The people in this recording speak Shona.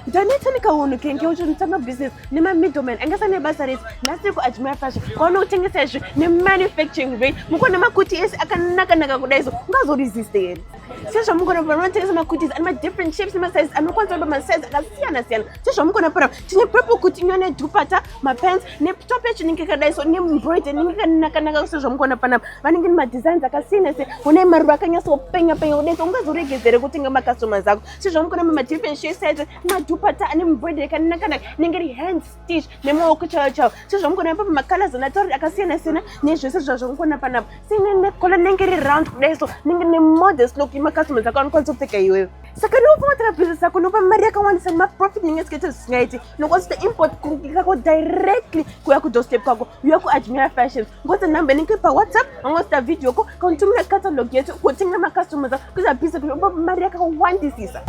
Ndanitika unu kenke uchintama business nima middleman angasane basaris nasiku ajimira fashion kono utengeseje ni manufacturing rate mukona makuti esi akanaka kudaiso ungazo resist yeni sesho mukona pa tengesa makutis and my different shapes and sizes and kwanza ba size akasiyana sesho mukona para tine purple kuti nyone dupata ma pants ne top edge ninkeka daiso ne embroidery ninkeka sesho mukona pana vaningi ma designs akasiyana se une maruva kanyaso penya udaiso ungazo regezere kutenga ma customers ako sesho mukona ma different shape sizes ma dupata and embroidery kanaka ningeri hand stitch nemo okuchacha sesho mukona pa ma colors na tori akasiyana nezvo sesho mukona pana sine kola ningeri round kudaiso ningene modest look ima customers akon konsopteka iwewe saka nofumatra business yako nopa mari yakawandisa ma-profit ningesikete singaiti nokwasita import kako directly kuya ku-doorstep kwako uya ku-Ajmira Fashions ngokuthi number ninke pa WhatsApp angosita video ko kauntumela catalog yethu kuthengela ma-customers ako kuza business nopa mari yakawandisisa